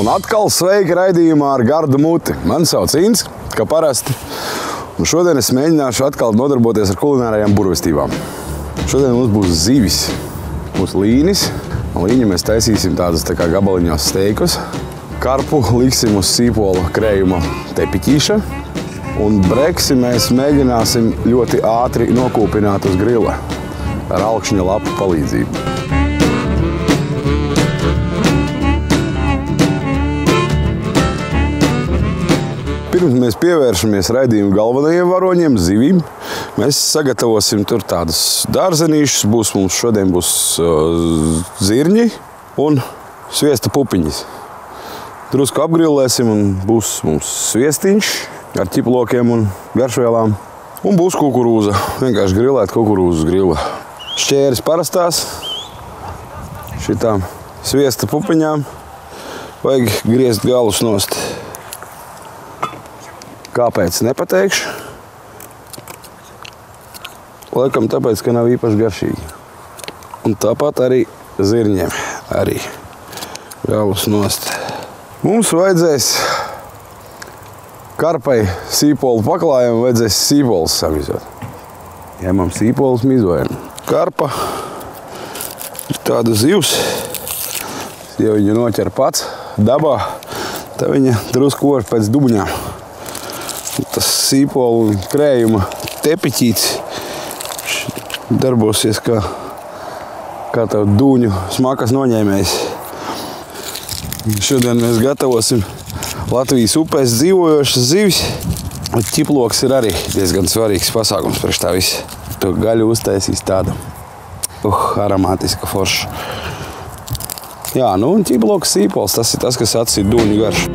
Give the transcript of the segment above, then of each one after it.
Un atkal sveiki raidījumā ar gardu muti. Mani sauc Inns, kā parasti. Un šodien es mēģināšu atkal nodarboties ar kulinārajām burvestībām. Šodien mums būs zivis. Būs līnis. Un līņu mēs taisīsim tādus tā kā gabaliņos steikus. Karpu liksim uz sīpola krējuma tepiķīša. Un breksi mēs mēģināsim ļoti ātri nokūpināt uz grila ar alkšņa lapu palīdzību. Pirms mēs pievēršamies raidījumu galvenajiem varoņiem, zivīm, mēs sagatavosim tur tādus dārzenīšus. Mums šodien būs zirņi un sviesta pupiņas. Drusku apgrillēsim un būs mums sviestiņš ar ķiplokiem un garšvielām. Un būs kukurūza, vienkārši grillēt kukurūzu uz grila. Šķēris parastās, šitām sviesta pupiņām vajag griezt galus nost. Kāpēc nepateikšu? Laikam tāpēc, ka nav īpaši garšīgi. Un tāpat arī zirņiem. Arī galus nost. Mums vajadzēs karpai sīpolu paklājumu, vajadzēs sīpolus samizot. Ņemam sīpolus, mizojam. Karpa ir tāda zivs. Ja viņu noķer pats dabā, tad viņa drusku ož pēc dubuņām. Tas sīpolu un krējuma tepiķīts darbosies kā tev dūņu smakas noņēmējs. Šodien mēs gatavosim Latvijas upēs dzīvojošas zivis. Ķiploks ir arī diezgan svarīgs pasākums priekš tā visa. To gaļu uztaisīs tādu aromātiska forša. Jā, nu un ķiploks sīpols, tas ir tas, kas atsīt dūņu garšu.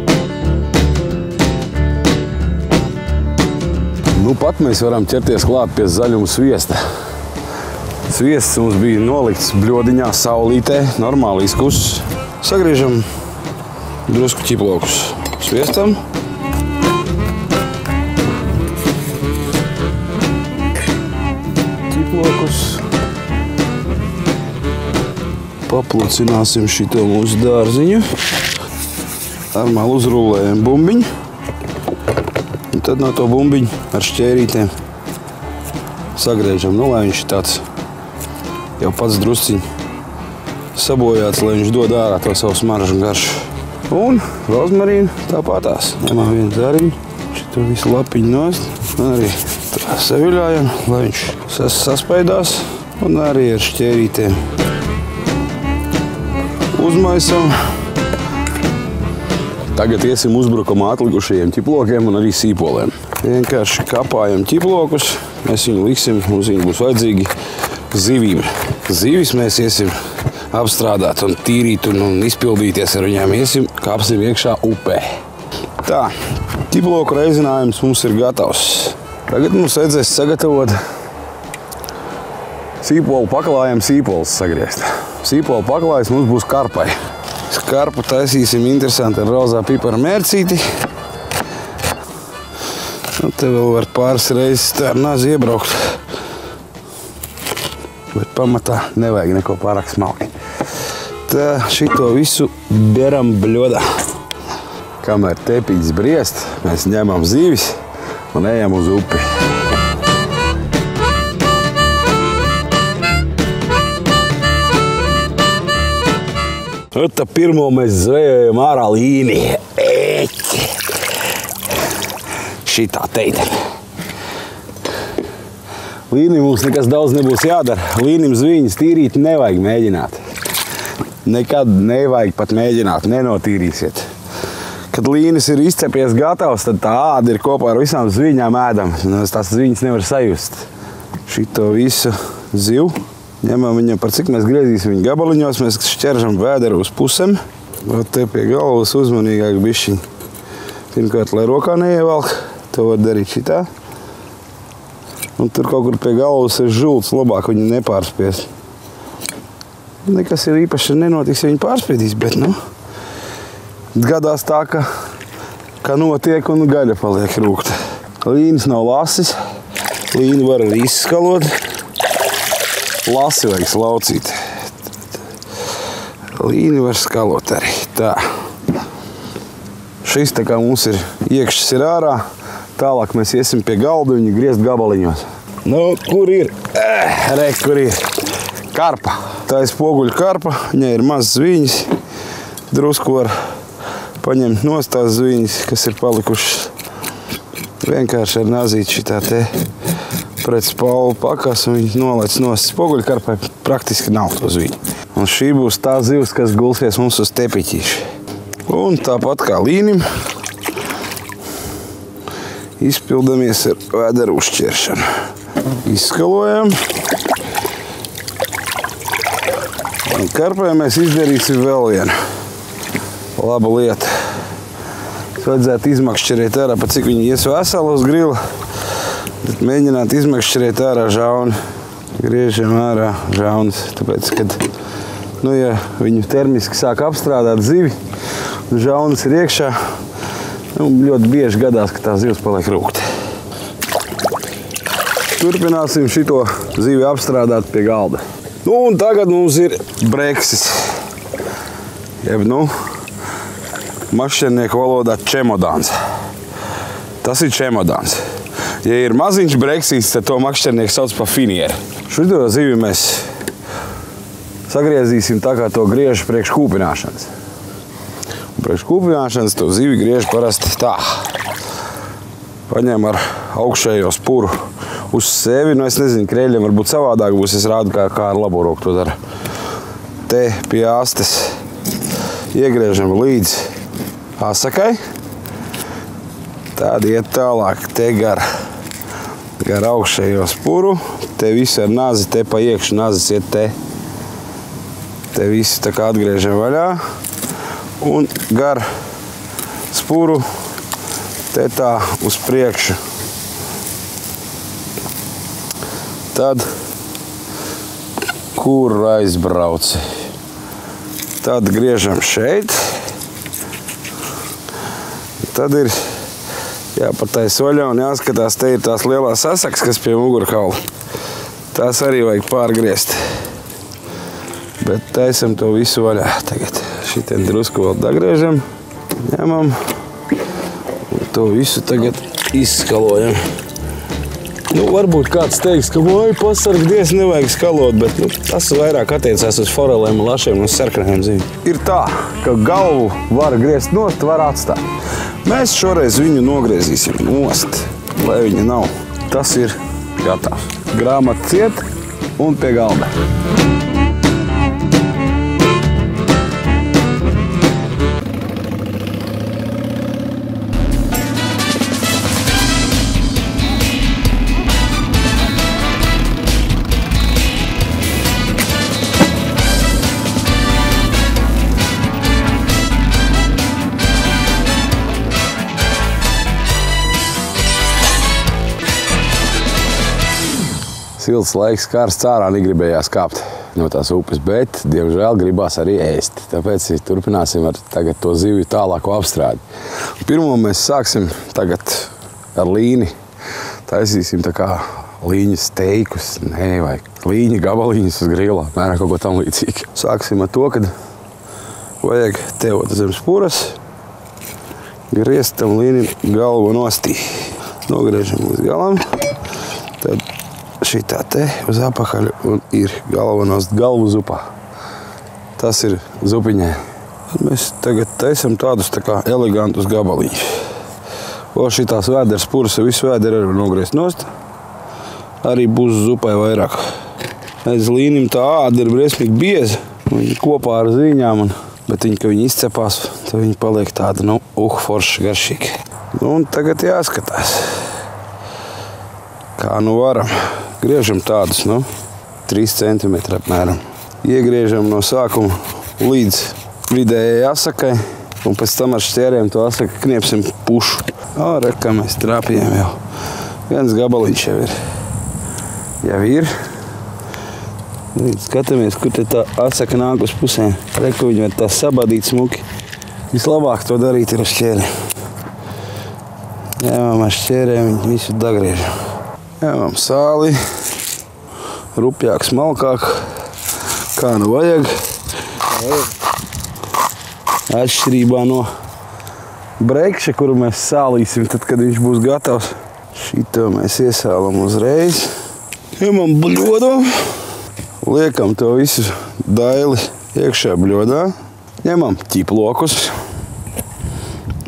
Nu pat mēs varam ķerties klāt pie zaļuma sviesta. Sviests mums bija nolikts bļodiņā saulītē, normāli izkuss. Sagriežam drusku ķiplokus sviestam. Ķiplokus. Paplucināsim šito mūsu dārziņu. Ar malu uzrullējam bumbiņu. Un tad no to bumbiņu ar šķērītēm sagriežam, lai viņš tāds jau pats drusciņ sabojāts, lai viņš dod ārā to savu smaržu un garšu. Un rozmarīnu tāpatās. Ņemam vienu zariņu, šito visu lapiņu nost, un arī tā saviļājam, lai viņš saspaidās, un arī ar šķērītēm uzmaisam. Tagad iesim uzbrukumā atlikušajiem ķiplokiem un arī sīpoliem. Vienkārši kapājam ķiplokus, mēs viņu liksim, mums viņi būs vajadzīgi zivīm. Zivis mēs iesim apstrādāt un tīrīt un izpildīties ar viņām. Iesim, kāpsim iekšā upē. Tā, ķiploku reizinājums mums ir gatavs. Tagad mums vajadzēs sagatavot sīpolu paklājumu sīpols sagriezt. Sīpolu paklājums mums būs karpai. Karpu taisīsim interesanti ar rozā pipara mērcīti. Un te vēl var pāris reizes tā ar nazi iebraukt. Bet pamatā nevajag neko pārāk smalki. Tā šito visu beram bļodā. Kamēr tepiķis briest, mēs ņemam zivis un ejam uz upi. Tā pirmo mēs zvejojam ārā līni. Eķi! Šitā teiteni. Līnim mums nekas daudz nebūs jādara. Līnim zviņas tīrīt nevajag mēģināt. Nekad nevajag pat mēģināt, nenotīrīsiet. Kad līnis ir izcepies gatavs, tad tā āda ir kopā ar visām zviņām ēdama. Tās zviņas nevar sajust. Šito visu zivu. Ņemam viņam, par cik mēs griezīsim viņu gabaliņos, mēs šķeržam vēderu uz pusēm. Te pie galvas uzmanīgāk bišķiņ. Pirmkārt, lai rokā neievelk, to var darīt šitā. Un tur kaut kur pie galvas ir žults, labāk viņu nepārspiest. Nekas jau īpaši nenotiks, ja viņu pārspiedīs, bet, gadās tā, ka notiek un gaļa paliek rūkta. Līnis nav lasis, līni var arī izskalot. Lasi vajag slaucīt. Līni var skalot arī. Tā. Šis tā kā mums ir iekšķis ir ārā. Tālāk mēs iesim pie galda viņu griezt gabaliņos. Nu, kur ir? Rek, kur ir? Karpa. Tā ir spoguļu karpa. Viņai ir mazas zviņas. Drusku var paņemt nost tās zviņas, kas ir palikušas. Vienkārši ar nazīti šitā te pret spalvu pakas un viņi nolaic nost. Spoguļu karpai praktiski nav to zviņu. Un šī būs tā zivs, kas gulsies mums uz tepiķīši. Un tāpat kā līnim izpildamies ar vēderu uzšķiršanu. Izskalojam. Un karpai mēs izdarīsim vēl vienu labu lietu. Vajadzētu izmakšķerēt ārā, pat cik viņi ies veseli uz grila. Bet mēģināt izmakšķerēt ārā žauni. Griežam ārā žaunas, tāpēc, kad, ja viņu termiski sāk apstrādāt zivi, un žaunas ir iekšā, ļoti bieži gadās, ka tā zivs paliek rūgta. Turpināsim šito zivi apstrādāt pie galda. Un tagad mums ir breksis. Jeb, mašķernieku valodā čemodāns. Tas ir čemodāns. Ja ir maziņš breksīs, tad to mašķernieku sauc par finieri. Šito zivi mēs sagriezīsim tā, kā to griež priekš kūpināšanas. Priekš kūpināšanas to zivi griež parasti tā. Paņem ar augšējo spuru uz sevi. Es nezinu, kreļiem varbūt savādāk būs. Es rādu, kā ar labo roku to dara. Te pie astes iegriežam līdz asakai. Tad iet tālāk te gar augšējo spuru. Te visu ar nazi, te pa iekšu nazis iet te. Te visu tā kā atgriežam vaļā. Un gar spuru te tā uz priekšu. Tad, kur aizbrauci? Tad griežam šeit. Tad ir jāpatais vaļā un jāskatās, te ir tās lielās asaks, kas pie mugurkaula. Tās arī vajag pārgriezt. Bet taisam to visu vaļā tagad. Šitien drusku vēl dagriežam, ņemam un to visu tagad izskalojam. Varbūt kāds teiks, ka vai pasargdies nevajag skalot, bet tas vairāk attiecās uz forelēm un lašiem un sarkaniem zivīm. Ir tā, ka galvu var griezt nost, var atstāt. Mēs šoreiz viņu nogriezīsim nost, lai viņa nav. Tas ir gatavs. Grāmata ciet un pie galda. Silts laiks, karsts ārā, negribējās kāpt no tās upes, bet, diemžēl, gribās arī ēst. Tāpēc turpināsim tagad to zivju tālāko apstrādi. Pirmo mēs sāksim tagad ar līni. Taisīsim tā kā līņas steikus, vai līņa gabaliņas uz grila, mērā kaut ko tam līdzīgi. Sāksim ar to, kad vajag tevot zem spuras, griezt tam līnim galvu nostī. Nogriežam līdz galam, tad šitā te uz apakaļu un ir galvu zupā. Tas ir zupiņai. Mēs tagad taisam tādus tā kā elegantus gabaliņus. Šitās vēderas puras, visu vēderu var nogriezt nost. Arī būs zupai vairāk. Aiz līnim tā āda ir briesmīgi bieza. Viņi kopā ar ziņām, bet viņi, ka viņi izcepās, tad viņi paliek tāda, forša garšīgi. Un tagad jāskatās, kā varam. Griežam tādus, 3 cm apmēram. Iegriežam no sākuma līdz vidējai asakai, un pēc tam ar šķēriem to asaku kniepsim pušu. Kā mēs trāpījām jau. Viens gabaliņš jau ir. Skatāmies, kur te tā asaka nāk uz pusēm. Reku viņi var tā sabadīt smuki. Vislabāk to darīt ir ar šķēriem. Ņemam ar šķēriem, viņi visu dagriežam. Ņemam sāli, rupjāk, smalkāk, kā vajag. Atšķirībā no brekša, kuru mēs sālīsim, tad, kad viņš būs gatavs. Šito mēs iesālam uzreiz. Ņemam bļodu. Liekam to visu daili iekšā bļodā. Ņemam ķiplokus.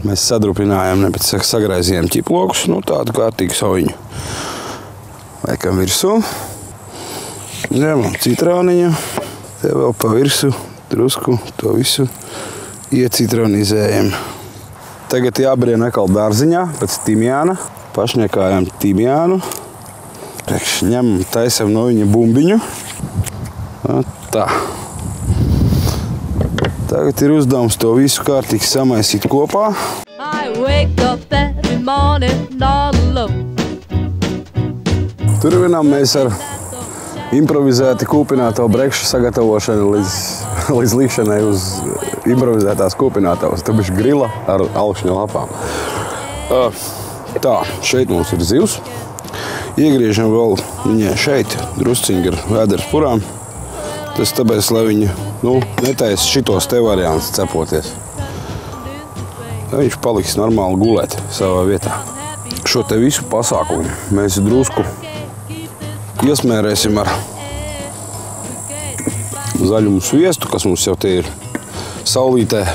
Mēs sadrupinājām, sagraizījām ķiplokus, tādu kārtīgu sauņu. Liekam virsū. Ņemam citroniņu. Te vēl pa virsu drusku to visu iecitronizējam. Tagad jābrien atkal dārziņā pēc timjāna. Pašņekājam timjānu. Ņemam, taisam no viņa bumbiņu. Tā. Tagad ir uzdevums to visu kārtīgi samaisīt kopā. Turpinām mēs ar improvizēti kūpināto brekšu sagatavošanu līdz likšanai uz improvizētās kūpinātavas. Te bišķi grila ar alkšņu lapām. Tā, šeit mums ir zivs. Iegriežam vēl viņai šeit drusciņi ar vēders purām. Tas tāpēc, lai viņi netaisa šitos te variants cepoties. Viņš paliks normāli gulēt savā vietā. Šo te visu pasākumu mēs drusku iesmērēsim ar zaļumu sviestu, kas mums jau te ir saulītē,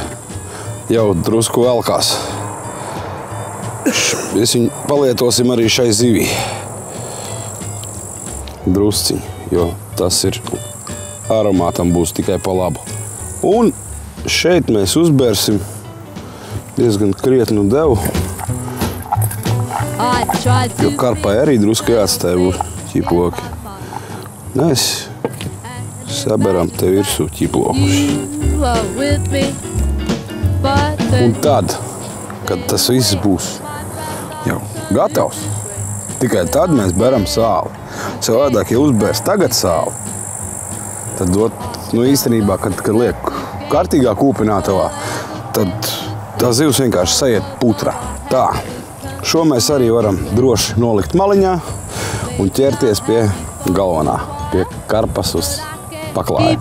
jau drusku velkās. Mēs viņu palietosim arī šai zivī. Drusciņi, jo tas ir aromātam būs tikai pa labu. Un šeit mēs uzbērsim diezgan krietnu devu, jo karpai arī drusku jāatstāja būt ķiploki. Mēs saberam te virsū ķiplokus. Un tad, kad tas viss būs jau gatavs, tikai tad mēs beram sāli. Savādāk, ja uzbērs tagad sāli, tad īstenībā, kad liek kārtīgā kūpinātavā, tad tā zivs vienkārši sajiet putrā. Tā, šo mēs arī varam droši nolikt maliņā un ķerties pie galvenā, pie karpas uz paklāja.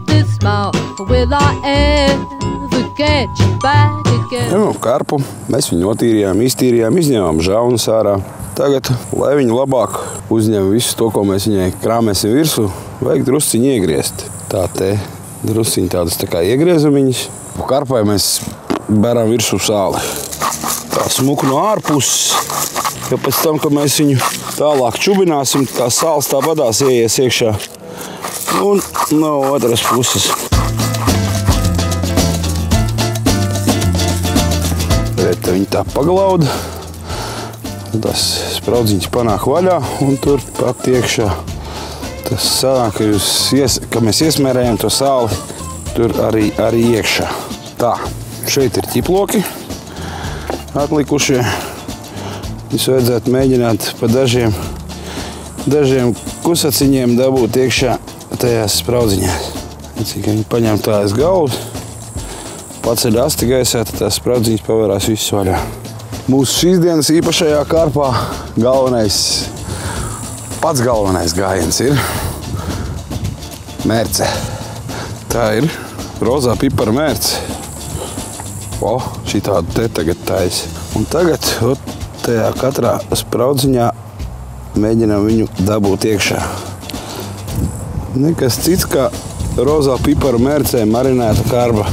Ņemam karpu, mēs viņu notīrījām, iztīrījām, izņēmām žaunas ārā. Tagad, lai viņi labāk uzņem visu to, ko mēs viņai krāmēsim virsū, vajag drusciņi iegriezt. Tā te drusciņi tādas tā kā iegriezumiņas. Karpai mēs beram virsū sāli. Tā smuku no ārpuses, jo pēc tam, kad mēs viņu tālāk čubināsim, tā sāls tā badās ieies iekšā. Un no otras puses. Redz, viņi tā paglauda. Tas spraudziņš panāk vaļā un tur pat iekšā. Tas sanāk, ka mēs iesmērējam to sāli tur arī iekšā. Tā, šeit ir ķiploki atlikušie. Viņus vajadzētu mēģināt pa dažiem kusaciņiem dabūt iekšā tajās spraudziņās. Cik viņi paņem tā aiz galvas, paceļ asti gaisā, tad tās spraudziņas pavērās viss vaļā. Mūsu šīs dienas īpašajā karpā pats galvenais gājiens ir mērce. Tā ir rozā pipara mērce. Šī tādu te tagad taisa. Un tagad tajā katrā spraudziņā mēģinām viņu dabūt iekšā. Nekas cits kā rozā pipara mērcē marinēta karpa.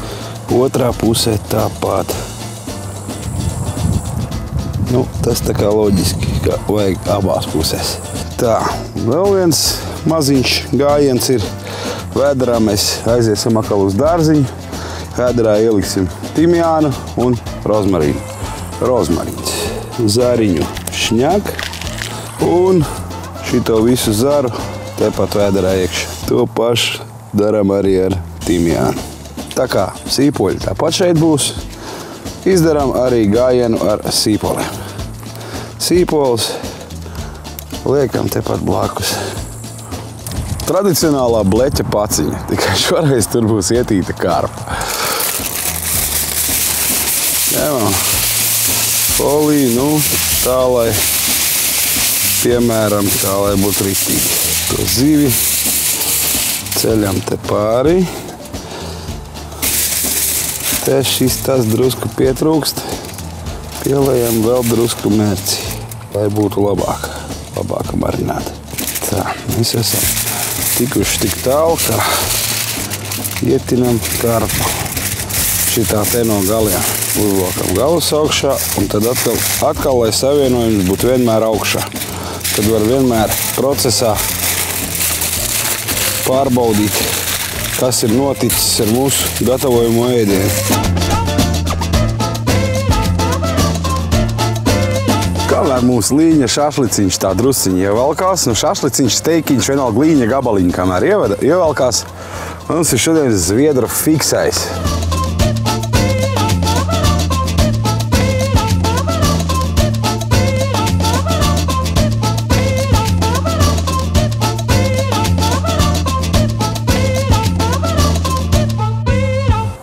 Otrā pusē tāpat. Tas tā kā loģiski, ka vajag abās pusēs. Tā, vēl viens maziņš gājiens ir. Vēderā mēs aiziesim atkal uz dārziņu. Vēderā ieliksim timjānu un rozmarīnu. Rozmarīns. Zariņu šņak un šito visu zaru tepat vēderā iekšā. To pašu daram arī ar timjānu. Tā kā sīpoļi tāpat šeit būs, izdarām arī gājienu ar sīpoliem. Sīpols liekam tepat blakus. Tradicionālā bleķa paciņa, tikai šoreiz tur būs ietīta karpa. Ņemam foliju, tā lai, piemēram, tā lai būtu ritīgi. To zivi ceļam te pāri. Te šis tas drusku pietrūkst. Pieliejam vēl drusku mērci, lai būtu labāka marināta. Tā, mēs esam tikuši tik tālu, ka ietinam karpu. Šitā te no galiem uzvalkam galus augšā, un tad atkal, lai savienojums būtu vienmēr augšā. Tad var vienmēr procesā pārbaudīt, kas ir noticis ar mūsu gatavojamo ēdienu. Kamēr mūsu līņa šašliciņš tā drusciņi ievelkās, nu šašliciņš, steikiņš, vienalga līņa gabaliņi, kamēr ievelkās, mums ir šodien zviedru fiksējs.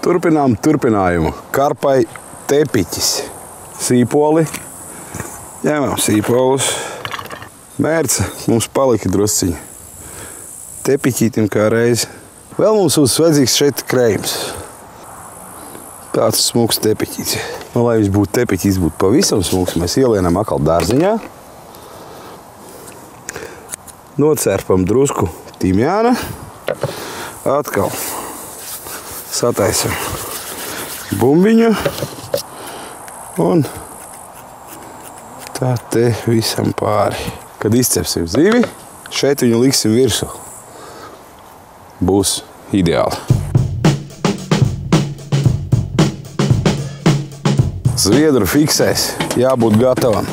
Turpinām turpinājumu. Karpai tepiķis. Sīpoli. Ņemam sīpolus. Mērce mums palika drusciņi. Tepiķītim kā reizi. Vēl mums būs vajadzīgs šeit krējums. Tāds smuks tepiķīts. Nu, lai viņš būtu tepiķis, būtu pavisam smuks, mēs ielienam atkal dārziņā. Nocērpam drusku timjāna. Atkal sataisam bumbiņu un tā te visam pāri. Kad izcepsim zivi, šeit viņu liksim virsū. Būs ideāli. Zviedru fiksēs, jābūt gatavam.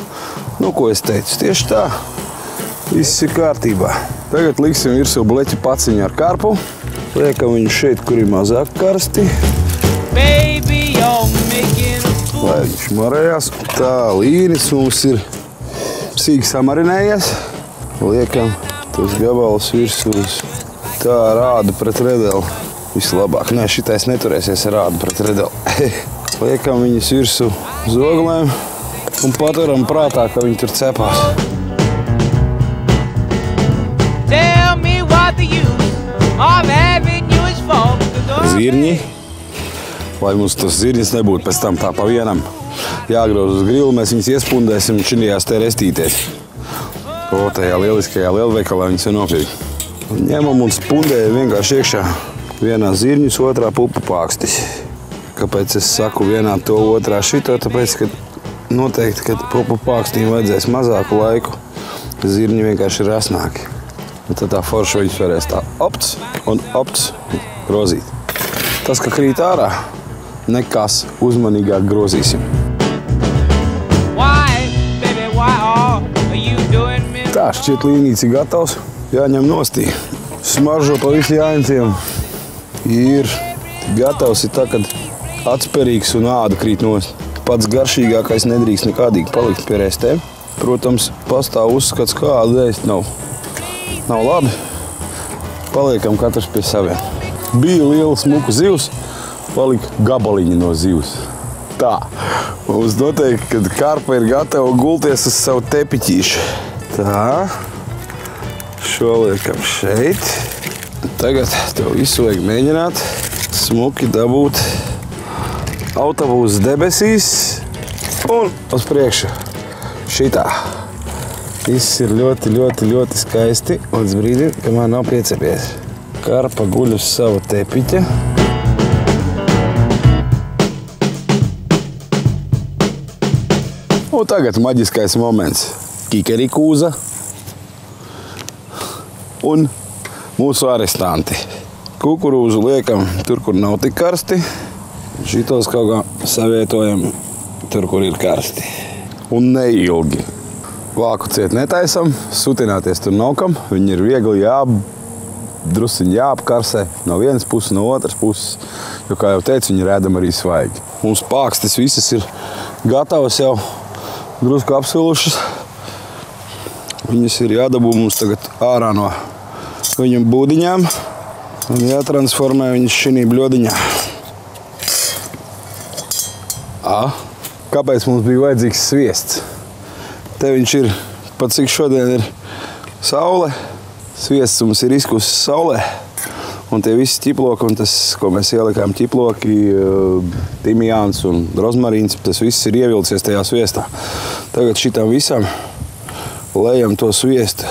Nu, ko es teicu? Tieši tā. Viss ir kārtībā. Tagad liksim virsū bleķu paciņu ar karpu. Liekam viņu šeit, kur ir mazāk karsti. Lai viņš marējās. Tā, līnis mums ir sīki samarinējies. Liekam tos gabalus virsū. Tā, rādu pret redeli. Vislabāk. Nē, šitais neturēsies ar rādu pret redeli. Liekam viņus virsū zoglēm un paturam prātā, ka viņi tur cepās. Zirņi, lai mums tas zirņas nebūtu pēc tam tā pa vienam jāgroz uz grilu, mēs viņus iespundēsim šinījās te restītēs. O, tajā lieliskajā lielveikalā viņas ir nopirkt. Ņemam un spundējam vienkārši iekšā vienā zirņus, otrā pupu pākstis. Kāpēc es saku vienā to, otrā šito? Tāpēc, ka noteikti, ka pupu pākstīm vajadzēs mazāku laiku, zirņi vienkārši ir rasnāki. Un tad tā forša viņus varēs tā opts un opts grozīt. Tas, ka krīt ārā, nekas, uzmanīgāk grozīsim. Tā, šķiet līnīts ir gatavs, jāņem nostī. Smaržo pa visu jāņciem. Ir gatavs ir tā, kad atsperīgs un āda krīt nost. Pats garšīgākais nedrīkst nekādīgi palikt pie restēm. Protams, pastāv uzskats, kā ādu ēst nav labi. Paliekam katrs pie saviem. Bija liela smuka zivs, palika gabaliņi no zivs. Tā, mums noteikti, kad karpa ir gatava gulties uz savu tepiķīšu. Tā, šo liekam šeit. Tagad tev visu vajag mēģināt smuki dabūt autobūs debesīs un uz priekšu šitā. Viss ir ļoti, ļoti, ļoti skaisti līdz brīdim, kamēr nav piecepies. Karpa guļ uz savu tepiķa. Un tagad maģiskais moments. Kikerikūza un mūsu arestanti. Kukurūzu liekam tur, kur nav tik karsti. Šitos kaut kā savietojam tur, kur ir karsti. Un neilgi. Vāku ciet netaisam, sutināties tur nav kam. Viņi ir viegli drusciņi jāapkarsē no vienas puses, no otras puses. Jo, kā jau teicu, viņi rēdam arī svaigi. Mums pākstis visas ir gatavas jau drusku apsvilušas. Viņas ir jādabū mums tagad ārā no viņu būdiņām un jātransformē viņas šinī bļodiņā. Kāpēc mums bija vajadzīgs sviests? Te viņš ir, pat cik šodien ir saule, sviests mums ir izkusis saulē, Un tie visi ķiploki, un tas, ko mēs ielikām ķiploki, timijāns un rozmarīns, tas viss ir ievilcies tajā sviestā. Tagad šitam visam lejam to sviestu.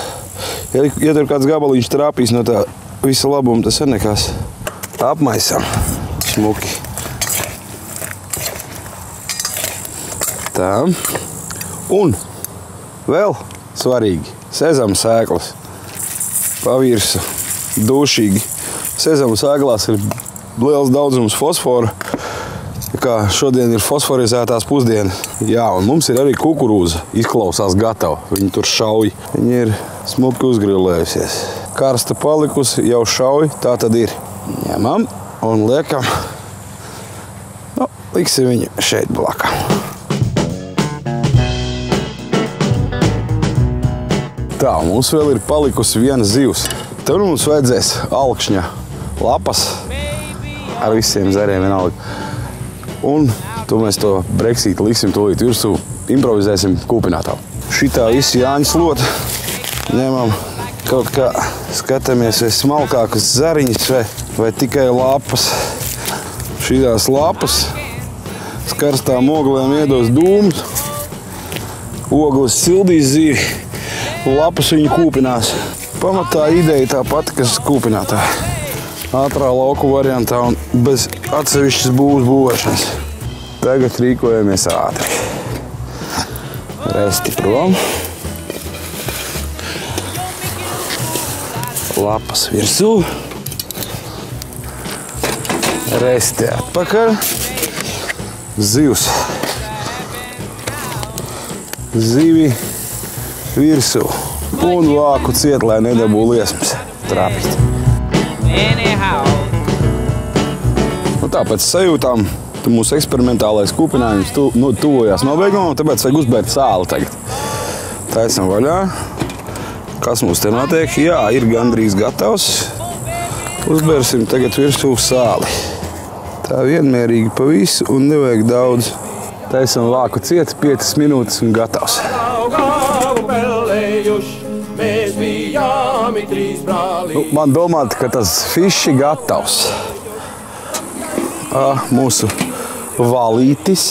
Ja tur kāds gabaliņš trāpīs no tā visa labuma, tas ir nekas. Apmaisam smuki. Tā. Un vēl svarīgi, sezama sēklas pa virsu, dušīgi. Sezama sēklās ir liels daudzums fosfora, kā šodien ir fosforizētās pusdienas. Jā, un mums ir arī kukurūza, izklausās gatava, viņi tur šauj. Viņi ir smuki uzgrilējusies. Karsta palikusi, jau šauj, tā tad ir. Ņemam un liekam, liksim viņu šeit blakā. Tā, mums vēl ir palikusi viena zivs. Tur mums vajadzēs alkšņa lapas ar visiem zariem vienalga. Un to mēs to breksīti liksim tūlīt virsū, improvizēsim kūpinātā. Šitā visi jāņa slota. Ņemam kaut kā, skatāmies, vai smalkākas zariņas vai tikai lapas. Šitās lapas skarstām oglēm iedos dūmus. Ogles sildīs zivi, lapas viņu kūpinās. Pamatā ideja tā pati, kas kūpinātā. Ātrā lauku variantā un bez atsevišķas būvēšanas. Tagad rīkojamies ātri. Resti prom. Lapas virsū. Resti atpakaļ. Zivs. Zivi virsū. Un vāku ciet, lai nedabū liesmas trāpīt. Nu tā, pēc sajūtām mūsu eksperimentālais kūpinājums tuvojās nobeigumam, tāpēc vajag uzbērt sāli tagad. Taisam vaļā. Kas mums te notiek? Jā, ir gandrīz gatavs. Uzbērsim tagad virsū sāli. Tā vienmērīgi pa visu un nevajag daudz. Taisam vāku ciet, 5 minūtes un gatavs. Man domāt, ka tas fiši gatavs. Mūsu valītis.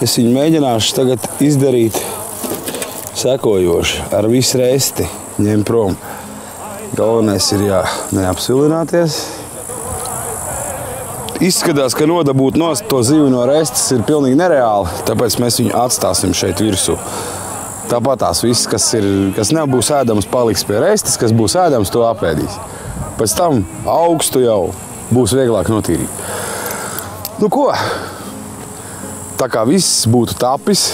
Es viņu mēģināšu tagad izdarīt sekojoši. Ar visu resti ņem prom. Galvenais ir neapsilināties. Izskatās, ka nodabūt nost to zivi no restes ir pilnīgi nereāli, tāpēc mēs viņu atstāsim šeit virsū. Tāpat tās viss, kas nebūs ēdams, paliks pie restes, kas būs ēdams, to apēdīs. Pēc tam augstu jau būs vieglāk notīrīt. Nu ko? Tā kā viss būtu tapis,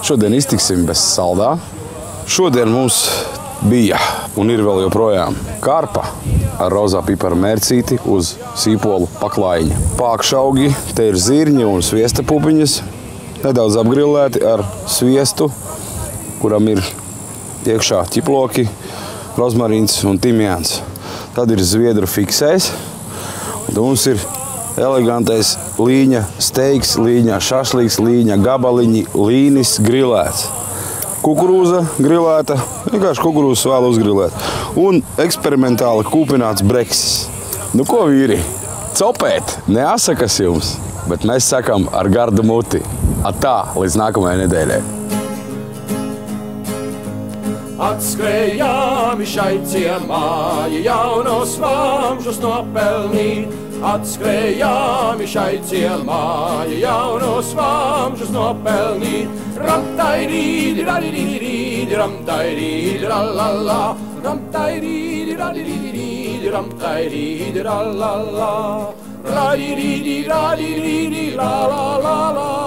šodien iztiksim bez saldā. Šodien mums bija un ir vēl joprojām karpa ar rozā pipara mērcīti uz sīpolu paklājiņa. Pākšaugi, te ir zirņi un sviesta pupiņas, nedaudz apgrilēti ar sviestu, kuram ir iekšā ķiploki, rozmarīns un timjāns. Tad ir zviedru fiksējs, un mums ir elegantais līņa steiks, līņa šašlīks, līņa gabaliņi, līnis grilēts. Kukurūza grilēta, vienkārši kukurūzas vēl uzgrilēt. Un eksperimentāli kūpināts breksis. Nu ko, vīri? Copēt neasakas jums, bet mēs sakam ar gardu muti. Atā, līdz nākamajai nedēļai. Atskrējām šai ciemā, ja jaunos vamžus nopelnīt. Atskrējām šai ciemā, ja jaunos vamžus nopelnīt. Ram-tai-rīdi, radi-ridi-ridi, ram-tai-rīdi, ra-la-la. Ram-tai-rīdi, radi-ridi-ridi, ram-tai-rīdi, ra-la-la. Radi-ridi, radi-ridi, la-la-la-la.